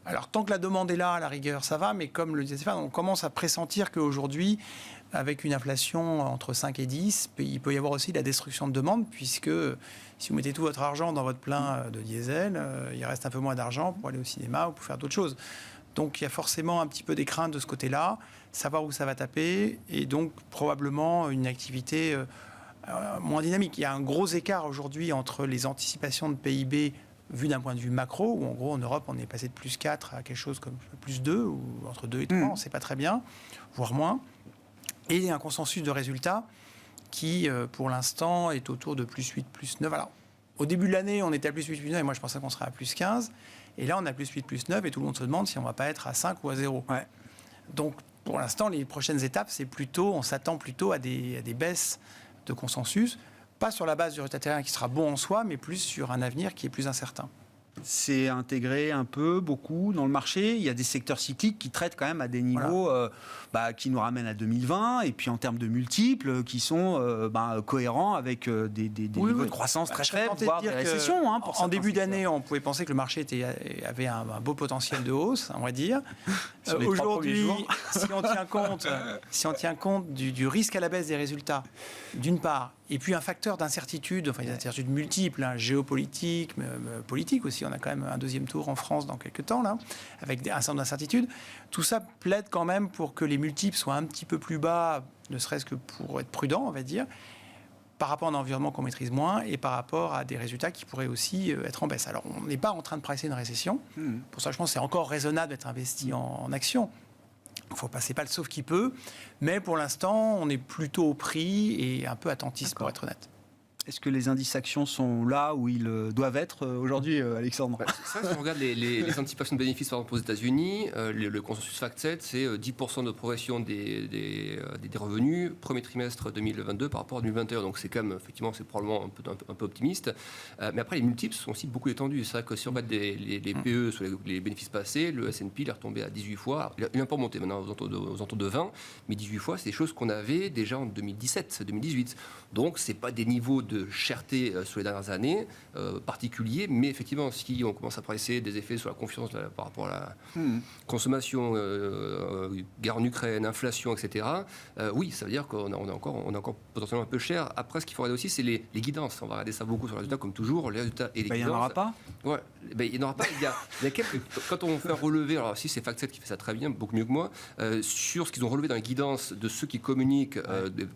[SPEAKER 3] Alors tant que la demande est là, à la rigueur, ça va, mais comme le disait Stéphane, on commence à pressentir qu'aujourd'hui, avec une inflation entre 5 et 10, il peut y avoir aussi la destruction de demande, puisque si vous mettez tout votre argent dans votre plein de diesel, il reste un peu moins d'argent pour aller au cinéma ou pour faire d'autres choses. Donc il y a forcément un petit peu des craintes de ce côté-là, savoir où ça va taper, et donc probablement une activité moins dynamique. Il y a un gros écart aujourd'hui entre les anticipations de PIB vues d'un point de vue macro, où en gros en Europe on est passé de plus 4 à quelque chose comme plus 2, ou entre 2 et 3, on ne sait pas très bien, voire moins, et un consensus de résultats qui pour l'instant est autour de plus 8, plus 9. Alors, au début de l'année on était à plus 8, plus 9, et moi je pensais qu'on serait à plus 15, et là on a plus 8, plus 9, et tout le monde se demande si on ne va pas être à 5 ou à 0.
[SPEAKER 1] Ouais.
[SPEAKER 3] Donc pour l'instant les prochaines étapes, on s'attend plutôt à des baisses de consensus, pas sur la base du résultat terrain qui sera bon en soi, mais plus sur un avenir qui est plus incertain.
[SPEAKER 1] C'est intégré un peu, beaucoup dans le marché. Il y a des secteurs cycliques qui traitent quand même à des niveaux qui nous ramènent à 2020, et puis en termes de multiples qui sont cohérents avec des niveaux de croissance très faibles, voire des récessions.
[SPEAKER 3] En début d'année, on pouvait penser que le marché avait un beau potentiel de hausse, on va dire. Aujourd'hui, si on tient compte du risque à la baisse des résultats, d'une part, et puis un facteur d'incertitude, des incertitudes multiples, géopolitiques, politiques aussi. On a quand même un deuxième tour en France dans quelques temps, là, avec un certain nombre d'incertitudes. Tout ça plaide quand même pour que les multiples soient un petit peu plus bas, ne serait-ce que pour être prudent, on va dire, par rapport à un environnement qu'on maîtrise moins et par rapport à des résultats qui pourraient aussi être en baisse. Alors, on n'est pas en train de pricer une récession. Pour ça, je pense que c'est encore raisonnable d'être investi en actions. Il faut passer pas le sauf qui peut, mais pour l'instant, on est plutôt au prix et un peu attentiste, pour être honnête.
[SPEAKER 1] Est-ce que les indices actions sont là où ils doivent être aujourd'hui, Alexandre?
[SPEAKER 4] Ça, si on regarde les anticipations de bénéfices, par exemple aux États-Unis, le consensus FactSet, c'est 10% de progression des revenus premier trimestre 2022 par rapport à 2021. Donc c'est quand même, effectivement, c'est probablement un peu optimiste. Mais après, les multiples sont aussi beaucoup étendus. C'est vrai que si on regarde les PE sur les bénéfices passés, le S&P il est retombé à 18 fois. Il a un peu remonté maintenant aux alentours de 20, mais 18 fois, c'est des choses qu'on avait déjà en 2017, 2018. Donc c'est pas des niveaux de cherté sur les dernières années particuliers, mais effectivement, si on commence à presser des effets sur la confiance par rapport à la consommation, guerre en Ukraine, inflation, etc., oui, ça veut dire qu'on est encore potentiellement un peu cher. Après, ce qu'il faut regarder aussi, c'est les guidances. On va regarder ça beaucoup sur les résultats, comme toujours, les résultats et les guidances.
[SPEAKER 1] Il n'y en aura pas.
[SPEAKER 4] Ouais, il n'y en aura pas. Il y a quelques... Quand on fait un relevé, alors si c'est FactSet qui fait ça très bien, beaucoup mieux que moi, sur ce qu'ils ont relevé dans les guidances de ceux qui communiquent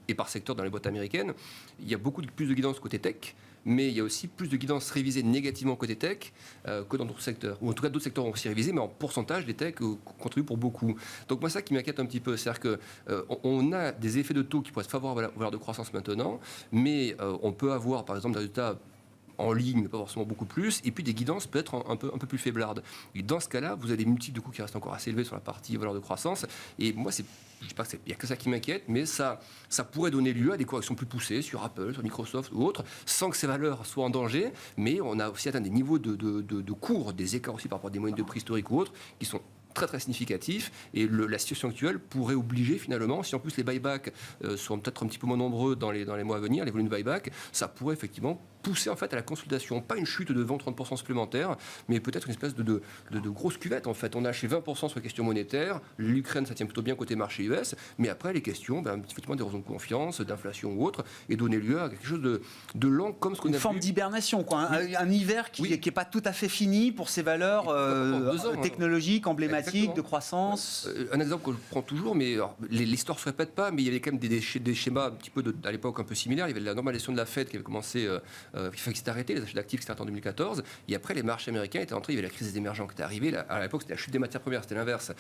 [SPEAKER 4] et par secteur dans les boîtes américaines, il y a beaucoup plus de guidances côté tech, mais il y a aussi plus de guidances révisées négativement côté tech que dans d'autres secteurs. Ou en tout cas, d'autres secteurs ont aussi révisé, mais en pourcentage, les techs contribuent pour beaucoup. Donc moi, ça qui m'inquiète un petit peu, c'est-à-dire qu'on a des effets de taux qui pourraient être favorables à la valeur de croissance maintenant, mais on peut avoir, par exemple, des résultats en ligne, mais pas forcément beaucoup plus, et puis des guidances peut-être un peu plus faiblardes. Et dans ce cas-là, vous avez des multiples de coûts qui restent encore assez élevés sur la partie valeur de croissance. Et moi, je ne dis pas qu'il n'y a que ça qui m'inquiète, mais ça pourrait donner lieu à des corrections plus poussées sur Apple, sur Microsoft ou autres, sans que ces valeurs soient en danger. Mais on a aussi atteint des niveaux de cours, des écarts aussi par rapport à des moyennes de prix historiques ou autres, qui sont très très significatif, et la situation actuelle pourrait obliger finalement, si en plus les buybacks sont peut-être un petit peu moins nombreux dans les mois à venir, les volumes de buyback, ça pourrait effectivement pousser en fait à la consolidation, pas une chute de 20-30% supplémentaire, mais peut-être une espèce de grosse cuvette en fait. On a acheté 20% sur les questions monétaires, l'Ukraine ça tient plutôt bien côté marché US, mais après les questions, effectivement des raisons de confiance, d'inflation ou autre, et donner lieu à quelque chose de lent comme ce qu'on a vu.
[SPEAKER 1] Une forme d'hibernation, quoi. Un hiver qui n'est pas tout à fait fini pour ces valeurs technologiques, emblématiques, de croissance.
[SPEAKER 4] Un exemple que je prends toujours, mais l'histoire ne se répète pas, mais il y avait quand même des schémas un petit peu à l'époque un peu similaires. Il y avait la normalisation de la Fed qui avait commencé, qui s'est arrêtée, les achats d'actifs qui s'étaient arrêtés en 2014, et après les marchés américains étaient entrés, il y avait la crise des émergents qui était arrivée, à l'époque c'était la chute des matières premières, c'était l'inverse,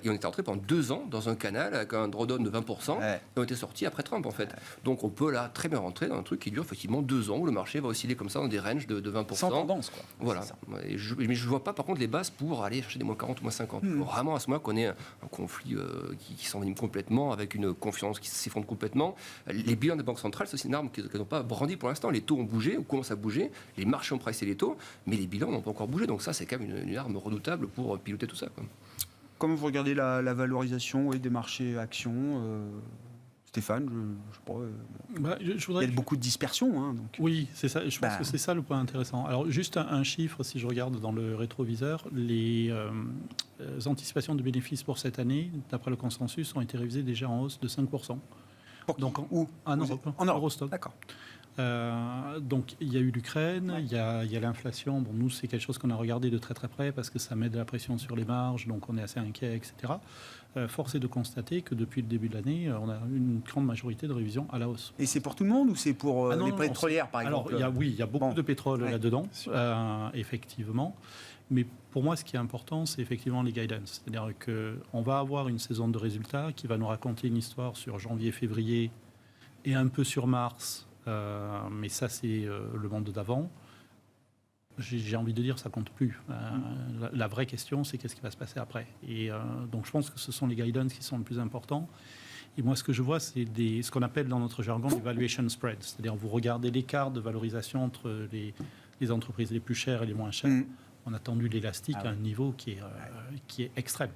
[SPEAKER 4] et on était entré pendant 2 ans dans un canal avec un drawdown de 20%, et on était sorti après Trump en fait. Donc on peut là très bien rentrer dans un truc qui dure effectivement 2 ans, où le marché va osciller comme ça dans des ranges de 20%.
[SPEAKER 1] Sans tendance, quoi.
[SPEAKER 4] Voilà. Mais je ne vois pas par contre les bases pour aller chercher des moins 40 ou moins 50. Vraiment à ce moment qu'on ait un conflit qui s'envenime complètement, avec une confiance qui s'effondre complètement. Les bilans des banques centrales, c'est aussi une arme qu'elles n'ont pas brandie pour l'instant. Les taux ont bougé, ou commencent à bouger, les marchés ont pricé les taux, mais les bilans n'ont pas encore bougé. Donc ça, c'est quand même une arme redoutable pour piloter tout ça, quoi.
[SPEAKER 1] Comment vous regardez la valorisation des marchés actions Stéphane, je sais pas. Il y a beaucoup de dispersion. Donc.
[SPEAKER 2] Oui, c'est ça. Je pense que c'est ça le point intéressant. Alors, juste un chiffre, si je regarde dans le rétroviseur, les anticipations de bénéfices pour cette année, d'après le consensus, ont été révisées déjà en hausse de 5%.
[SPEAKER 1] Donc, où
[SPEAKER 2] en Europe.
[SPEAKER 1] En Europe.
[SPEAKER 2] Eurostock.
[SPEAKER 1] D'accord.
[SPEAKER 2] Donc il y a eu l'Ukraine, il y a l'inflation. Bon, nous, c'est quelque chose qu'on a regardé de très très près parce que ça met de la pression sur les marges, donc on est assez inquiet, etc. Force est de constater que depuis le début de l'année, on a une grande majorité de révisions à la hausse.
[SPEAKER 1] Et c'est pour tout le monde ou c'est pour les pétrolières, par exemple?
[SPEAKER 2] Alors, il y a beaucoup de pétrole là-dedans, effectivement. Mais pour moi, ce qui est important, c'est effectivement les guidance. C'est-à-dire qu'on va avoir une saison de résultats qui va nous raconter une histoire sur janvier, février et un peu sur mars. Mais ça, c'est le monde d'avant. J'ai envie de dire, ça compte plus. La vraie question, c'est qu'est-ce qui va se passer après. Et donc, je pense que ce sont les guidance qui sont le plus importants. Et moi, ce que je vois, c'est ce qu'on appelle dans notre jargon des valuation spreads. C'est-à-dire, vous regardez l'écart de valorisation entre les entreprises les plus chères et les moins chères. On a tendu l'élastique à un niveau qui est extrême.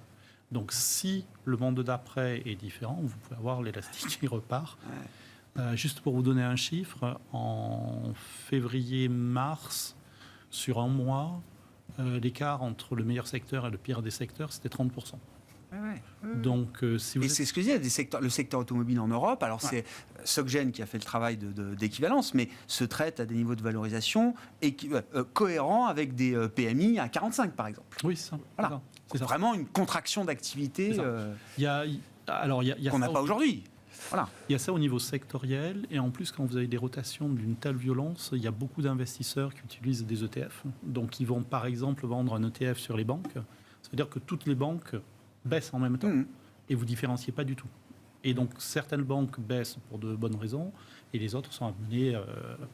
[SPEAKER 2] Donc, si le monde d'après est différent, vous pouvez avoir l'élastique qui repart. Juste pour vous donner un chiffre, en février-mars, sur un mois, l'écart entre le meilleur secteur et le pire des secteurs, c'était 30%. Donc, si vous
[SPEAKER 1] et c'est ce que je disais, le secteur automobile en Europe, alors c'est SocGen qui a fait le travail d'équivalence, mais se traite à des niveaux de valorisation cohérents avec des PMI à 45 par exemple.
[SPEAKER 2] Oui, c'est ça.
[SPEAKER 1] Voilà. C'est vraiment une contraction d'activité qu'on n'a pas aujourd'hui. Voilà.
[SPEAKER 2] Il y a ça au niveau sectoriel, et en plus, quand vous avez des rotations d'une telle violence, il y a beaucoup d'investisseurs qui utilisent des ETF. Donc, ils vont par exemple vendre un ETF sur les banques. Ça veut dire que toutes les banques baissent en même temps, et vous ne différenciez pas du tout. Et donc, certaines banques baissent pour de bonnes raisons, et les autres sont amenées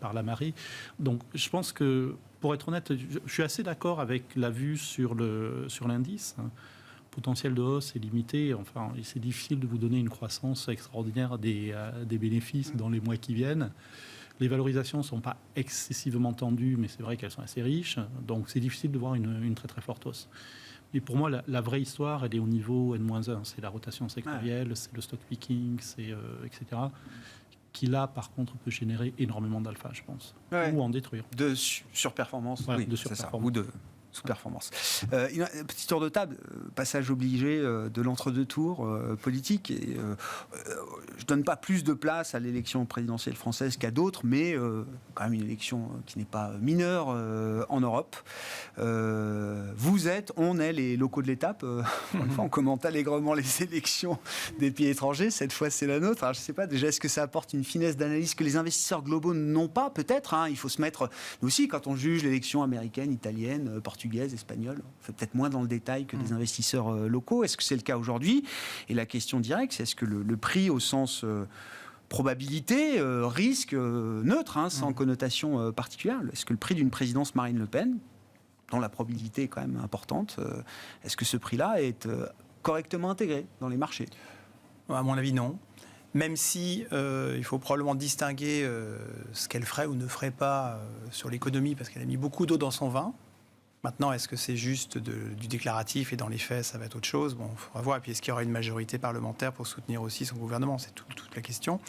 [SPEAKER 2] par la marée. Donc, je pense que, pour être honnête, je suis assez d'accord avec la vue sur l'indice. Potentiel de hausse est limité. Enfin, c'est difficile de vous donner une croissance extraordinaire des bénéfices dans les mois qui viennent. Les valorisations ne sont pas excessivement tendues, mais c'est vrai qu'elles sont assez riches. Donc, c'est difficile de voir une très très forte hausse. Mais pour moi, la vraie histoire, elle est au niveau N-1. C'est la rotation sectorielle, c'est le stock picking, etc. Qui, là, par contre, peut générer énormément d'alpha, je pense. Ou en détruire.
[SPEAKER 1] De surperformance.
[SPEAKER 2] Voilà, de surperformance.
[SPEAKER 1] Ou de sous-performance. Petit tour de table, passage obligé de l'entre-deux tours politique. Et, je ne donne pas plus de place à l'élection présidentielle française qu'à d'autres, mais quand même une élection qui n'est pas mineure en Europe. On est les locaux de l'étape. Une fois, on commente allègrement les élections des pays étrangers. Cette fois, c'est la nôtre. Alors, je ne sais pas, déjà, est-ce que ça apporte une finesse d'analyse que les investisseurs globaux n'ont pas? Peut-être. Il faut se mettre... Nous aussi, quand on juge l'élection américaine, italienne, portugaise, espagnole, on fait peut-être moins dans le détail que des investisseurs locaux. Est-ce que c'est le cas aujourd'hui? Et la question directe, c'est est-ce que le prix au sens probabilité, risque neutre, sans connotation particulière. Est-ce que le prix d'une présidence Marine Le Pen, dont la probabilité est quand même importante, est-ce que ce prix-là est correctement intégré dans les marchés ?
[SPEAKER 3] À mon avis, non. Même si il faut probablement distinguer ce qu'elle ferait ou ne ferait pas sur l'économie, parce qu'elle a mis beaucoup d'eau dans son vin. Maintenant, est-ce que c'est juste du déclaratif et dans les faits, ça va être autre chose ? Bon, il faudra voir. Et puis, est-ce qu'il y aura une majorité parlementaire pour soutenir aussi son gouvernement ? C'est toute la question.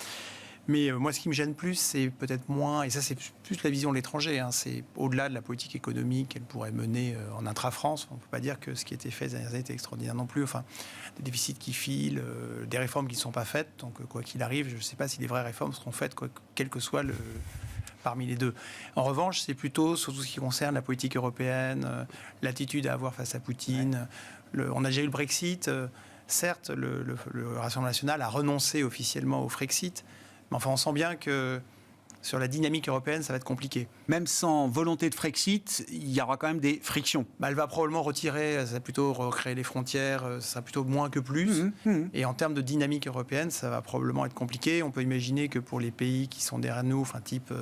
[SPEAKER 3] Mais moi, ce qui me gêne plus, c'est peut-être moins, et ça c'est plus la vision de l'étranger, c'est au-delà de la politique économique qu'elle pourrait mener en intra-France. On ne peut pas dire que ce qui a été fait ces dernières années était extraordinaire non plus. Enfin, des déficits qui filent, des réformes qui ne sont pas faites. Donc, quoi qu'il arrive, je ne sais pas si les vraies réformes seront faites, quel que soit parmi les deux. En revanche, c'est plutôt sur tout ce qui concerne la politique européenne, l'attitude à avoir face à Poutine. On a déjà eu le Brexit. Certes, le Rassemblement national a renoncé officiellement au Frexit. Mais enfin, on sent bien que sur la dynamique européenne, ça va être compliqué.
[SPEAKER 1] Même sans volonté de Frexit, il y aura quand même des frictions.
[SPEAKER 3] Elle va probablement retirer, ça va plutôt recréer les frontières, ça sera plutôt moins que plus. Et en termes de dynamique européenne, ça va probablement être compliqué. On peut imaginer que pour les pays qui sont derrière nous, type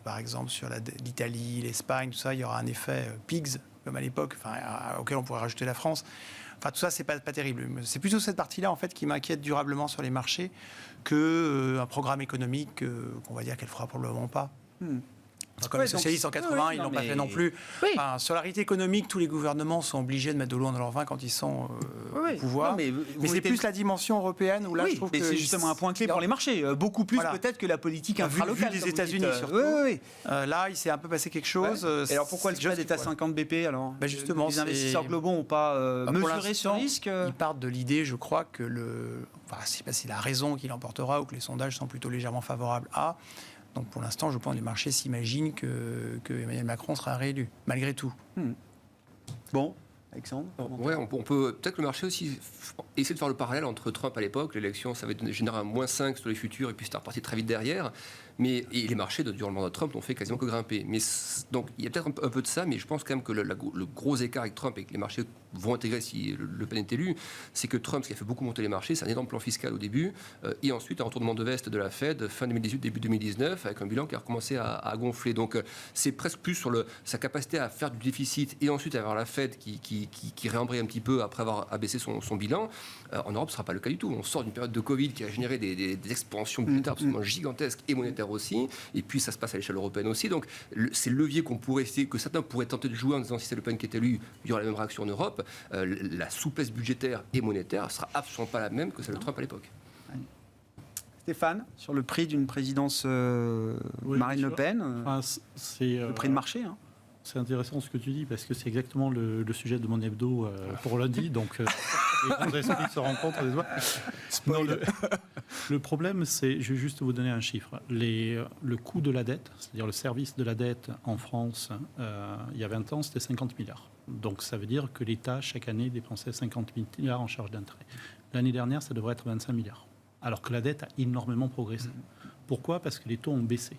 [SPEAKER 3] par exemple sur l'Italie, l'Espagne, tout ça, il y aura un effet PIGS, comme à l'époque, auquel on pourrait rajouter la France. Tout ça, c'est pas terrible. C'est plutôt cette partie-là, en fait, qui m'inquiète durablement sur les marchés qu'un programme économique qu'on va dire qu'elle fera probablement pas. Comme les socialistes en 80, ils ne l'ont pas fait non plus.
[SPEAKER 1] Oui.
[SPEAKER 3] Sur la réalité économique, tous les gouvernements sont obligés de mettre de l'eau dans leur vin quand ils sont au pouvoir.
[SPEAKER 1] Non, mais
[SPEAKER 3] c'est plus la dimension européenne où là, je trouve que
[SPEAKER 1] c'est justement un point clé pour les marchés. Beaucoup plus peut-être que la politique infralocale
[SPEAKER 3] des États-Unis surtout. Là, il s'est un peu passé quelque chose.
[SPEAKER 1] Et alors pourquoi le spread est à 50 BP alors
[SPEAKER 3] justement,
[SPEAKER 1] les investisseurs globaux n'ont pas mesuré ce risque.
[SPEAKER 3] Ils partent de l'idée, je crois, que c'est pas si la raison qui l'emportera ou que les sondages sont plutôt légèrement favorables à. Donc pour l'instant, je pense que les marchés s'imaginent que Emmanuel Macron sera réélu, malgré tout.
[SPEAKER 1] Bon, Alexandre ?
[SPEAKER 4] Ouais, on peut peut-être que le marché aussi essayer de faire le parallèle entre Trump à l'époque, l'élection, ça avait généré un -5 sur les futurs et puis c'était reparti très vite derrière. Et les marchés, durant le mandat de Trump, n'ont fait quasiment que grimper. Donc il y a peut-être un peu de ça, mais je pense quand même que le gros écart avec Trump et que les marchés vont intégrer si Le Pen est élu, c'est que Trump, ce qui a fait beaucoup monter les marchés, c'est un énorme plan fiscal au début, et ensuite un retournement de veste de la Fed fin 2018, début 2019, avec un bilan qui a recommencé à gonfler. Donc c'est presque plus sur sa capacité à faire du déficit et ensuite avoir la Fed qui réembraye un petit peu après avoir abaissé son bilan. En Europe, ce ne sera pas le cas du tout. On sort d'une période de Covid qui a généré des expansions budgétaires absolument gigantesques et monétaires aussi, et puis ça se passe à l'échelle européenne aussi. Donc c'est le levier que certains pourraient tenter de jouer en disant si c'est Le Pen qui est élu, il y aura la même réaction en Europe. La souplesse budgétaire et monétaire ne sera absolument pas la même que celle de Trump à l'époque.
[SPEAKER 1] Stéphane, sur le prix d'une présidence Marine Le Pen,
[SPEAKER 2] c'est
[SPEAKER 1] le prix de marché.
[SPEAKER 2] C'est intéressant ce que tu dis parce que c'est exactement le sujet de mon hebdo pour lundi. Donc, les grands esprits se rencontrent. Non, le problème, c'est, je vais juste vous donner un chiffre. Le coût de la dette, c'est-à-dire le service de la dette en France, il y a 20 ans, c'était 50 milliards. Donc, ça veut dire que l'État, chaque année, dépensait 50 milliards en charge d'intérêt. L'année dernière, ça devrait être 25 milliards. Alors que la dette a énormément progressé. Pourquoi ? Parce que les taux ont baissé.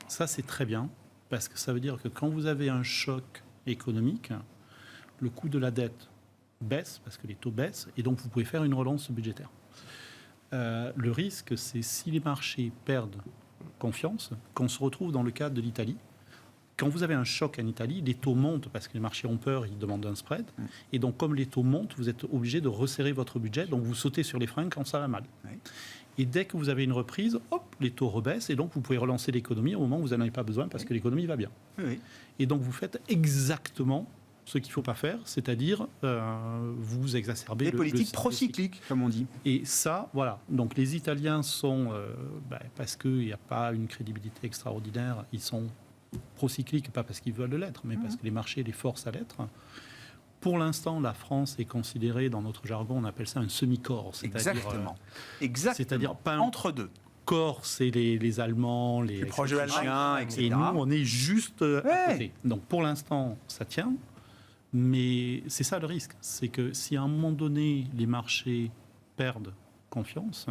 [SPEAKER 2] Ça, c'est très bien. Parce que ça veut dire que quand vous avez un choc économique, le coût de la dette baisse, parce que les taux baissent, et donc vous pouvez faire une relance budgétaire. Le risque, c'est si les marchés perdent confiance, qu'on se retrouve dans le cas de l'Italie. Quand vous avez un choc en Italie, les taux montent parce que les marchés ont peur, ils demandent un spread. Et donc, comme les taux montent, vous êtes obligé de resserrer votre budget, donc vous sautez sur les freins quand ça va mal. Oui. Et dès que vous avez une reprise, hop, les taux rebaissent et donc vous pouvez relancer l'économie au moment où vous n'en avez pas besoin parce que l'économie va bien. Oui. Et donc vous faites exactement ce qu'il ne faut pas faire, c'est-à-dire vous exacerbez
[SPEAKER 1] les politiques procycliques, comme on dit.
[SPEAKER 2] Et ça, voilà. Donc les Italiens sont, parce qu'il n'y a pas une crédibilité extraordinaire, ils sont procycliques, pas parce qu'ils veulent l'être, mais parce que les marchés les forcent à l'être. Pour l'instant, la France est considérée, dans notre jargon, on appelle ça un semi-corps.
[SPEAKER 1] Exactement.
[SPEAKER 2] C'est-à-dire pas
[SPEAKER 1] entre deux.
[SPEAKER 2] Corps, c'est les Allemands, les
[SPEAKER 3] proches de l'Allemagne,
[SPEAKER 2] etc. Et nous, on est juste à côté. Donc pour l'instant, ça tient. Mais c'est ça le risque. C'est que si à un moment donné, les marchés perdent confiance,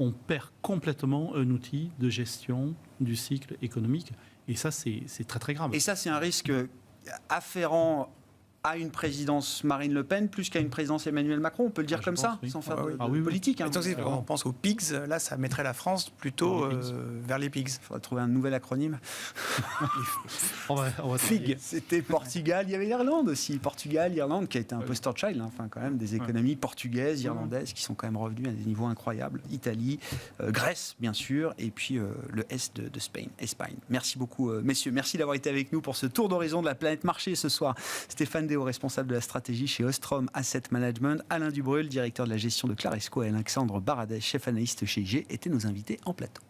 [SPEAKER 2] on perd complètement un outil de gestion du cycle économique. Et ça, c'est très, très grave.
[SPEAKER 1] Et ça, c'est un risque afférent à une présidence Marine Le Pen plus qu'à une présidence Emmanuel Macron, on peut le dire
[SPEAKER 2] Je
[SPEAKER 1] comme
[SPEAKER 2] pense,
[SPEAKER 1] ça,
[SPEAKER 2] oui.
[SPEAKER 1] sans faire
[SPEAKER 3] Ah
[SPEAKER 1] de
[SPEAKER 3] oui,
[SPEAKER 1] politique.
[SPEAKER 3] Et donc, quand on pense aux pigs, là, ça mettrait la France plutôt vers les pigs.
[SPEAKER 1] Il faudrait trouver un nouvel acronyme.
[SPEAKER 2] On va
[SPEAKER 1] FIG, c'était Portugal, il y avait l'Irlande aussi. Portugal, Irlande, qui a été un poster child, enfin quand même des économies portugaises, irlandaises, qui sont quand même revenues à des niveaux incroyables. Italie, Grèce, bien sûr, et puis le Est de Espagne. Merci beaucoup, messieurs. Merci d'avoir été avec nous pour ce tour d'horizon de la planète marché ce soir. Stéphane Déo, responsable de la stratégie chez Ostrom Asset Management, Alain Dubrul, directeur de la gestion de Claresco, et Alexandre Baradès, chef analyste chez IG, étaient nos invités en plateau.